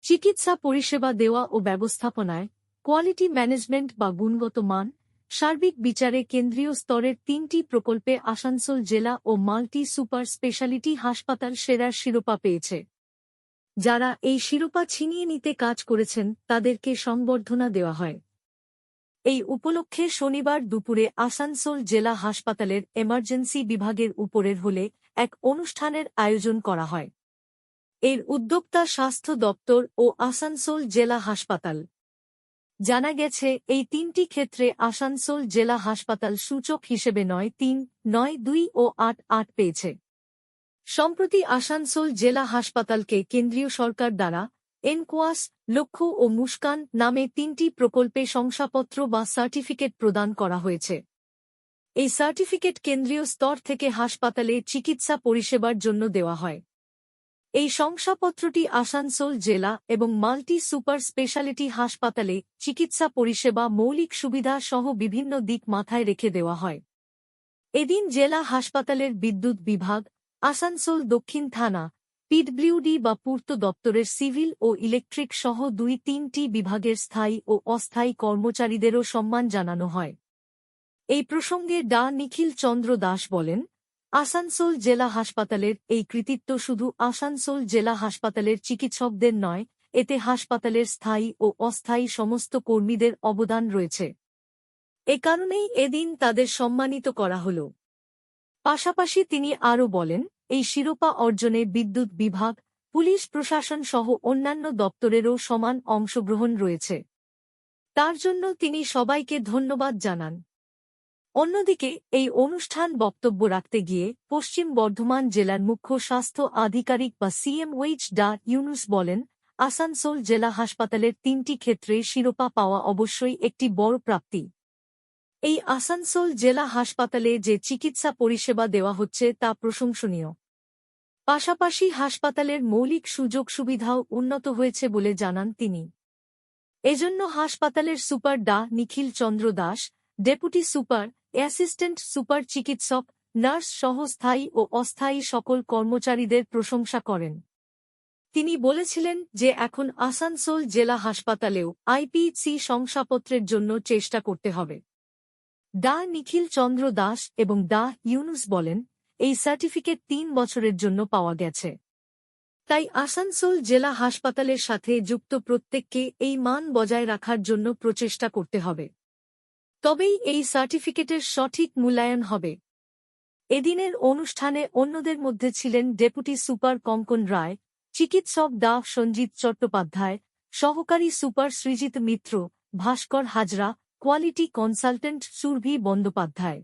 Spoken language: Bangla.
চিকিৎসা পরিষেবা দেওয়া ও ব্যবস্থাপনায় কোয়ালিটি ম্যানেজমেন্ট বা গুণগত মান সার্বিক বিচারে কেন্দ্রীয় স্তরের 3টি প্রকল্পে আসানসোল জেলা ও মাল্টি সুপার স্পেশালিটি হাসপাতাল সেরার শিরোপা পেয়েছে। যারা এই শিরোপা ছিনিয়ে নিতে কাজ করেছেন তাদেরকে সংবর্ধনা দেওয়া হয়। এই উপলক্ষে শনিবার দুপুরে আসানসোল জেলা হাসপাতালের এমার্জেন্সি বিভাগের উপরের হলে এক অনুষ্ঠানের আয়োজন করা হয়। এর উদ্যোক্তা স্বাস্থ্য দপ্তর ও আসানসোল জেলা হাসপাতাল। জানা গেছে, এই 3টি ক্ষেত্রে আসানসোল জেলা হাসপাতাল সূচক হিসেবে 9-3, 9-2 ও 8-8 পেয়েছে। সম্প্রতি আসানসোল জেলা হাসপাতালকে কেন্দ্রীয় সরকার দ্বারা এনকোয়াস, লক্ষ্য ও মুস্কান নামে 3টি প্রকল্পে শংসাপত্র বা সার্টিফিকেট প্রদান করা হয়েছে। এই সার্টিফিকেট কেন্দ্রীয় স্তর থেকে হাসপাতালে চিকিৎসা পরিষেবার জন্য দেওয়া হয়। এই শংসাপত্রটি আসানসোল জেলা এবং মাল্টি সুপার স্পেশালিটি হাসপাতালে চিকিৎসা পরিষেবা মৌলিক সুবিধা সহ বিভিন্ন দিক মাথায় রেখে দেওয়া হয়। এদিন জেলা হাসপাতালের বিদ্যুৎ বিভাগ, আসানসোল দক্ষিণ থানা, পিডব্লিউডি বা পূর্ত দপ্তরের সিভিল ও ইলেকট্রিক সহ 2-3টি বিভাগের স্থায়ী ও অস্থায়ী কর্মচারীদেরও সম্মান জানানো হয়। এই প্রসঙ্গে ডা নিখিল চন্দ্র দাস বলেন, আসানসোল জেলা হাসপাতালের এই কৃতিত্ব শুধু আসানসোল জেলা হাসপাতালের চিকিৎসকদের নয়, এতে হাসপাতালের স্থায়ী ও অস্থায়ী সমস্ত কর্মীদের অবদান রয়েছে। এ কারণেই এদিন তাদের সম্মানিত করা হল। পাশাপাশি তিনি আরও বলেন, এই শিরোপা অর্জনে বিদ্যুৎ বিভাগ, পুলিশ প্রশাসন সহ অন্যান্য দপ্তরেরও সমান অংশগ্রহণ রয়েছে। তার জন্য তিনি সবাইকে ধন্যবাদ জানান। অন্যদিকে এই অনুষ্ঠান বক্তব্য রাখতে গিয়ে পশ্চিম বর্ধমান জেলার মুখ্য স্বাস্থ্য আধিকারিক বা সিএমওইচ ডা ইউনুস বলেন, আসানসোল জেলা হাসপাতালের 3টি ক্ষেত্রে শিরোপা পাওয়া অবশ্যই একটি বড় প্রাপ্তি। এই আসানসোল জেলা হাসপাতালে যে চিকিৎসা পরিষেবা দেওয়া হচ্ছে তা প্রশংসনীয়। পাশাপাশি হাসপাতালের মৌলিক সুযোগ সুবিধাও উন্নত হয়েছে বলে জানান তিনি। এজন্য হাসপাতালের সুপার ডা Nikhil Chandra Das, deputy super, assistant super চিকিৎসক, নার্স সহ স্থায়ী ও অস্থায়ী সকল কর্মচারীদের প্রশংসা করেন। তিনি বলেছিলেন যে এখন আসানসোল জেলা হাসপাতালেও আইপিসি শংসাপত্রের জন্য চেষ্টা করতে হবে। ডা নিখিল চন্দ্র দাস এবং ডা ইউনুস বলেন, এই সার্টিফিকেট 3 বছরের জন্য পাওয়া গেছে। তাই আসানসোল জেলা হাসপাতালের সাথে যুক্ত প্রত্যেককে এই মান বজায় রাখার জন্য প্রচেষ্টা করতে হবে। তবেই এই সার্টিফিকেটের সঠিক মূল্যায়ন হবে। এদিনের অনুষ্ঠানে অন্যদের মধ্যে ছিলেন ডেপুটি সুপার কঙ্কন রায়, চিকিৎসক ডা সঞ্জিত চট্টোপাধ্যায়, সহকারী সুপার সৃজিত মিত্র, ভাস্কর হাজরা, কোয়ালিটি কনসালটেন্ট সুরভি বন্দ্যোপাধ্যায়।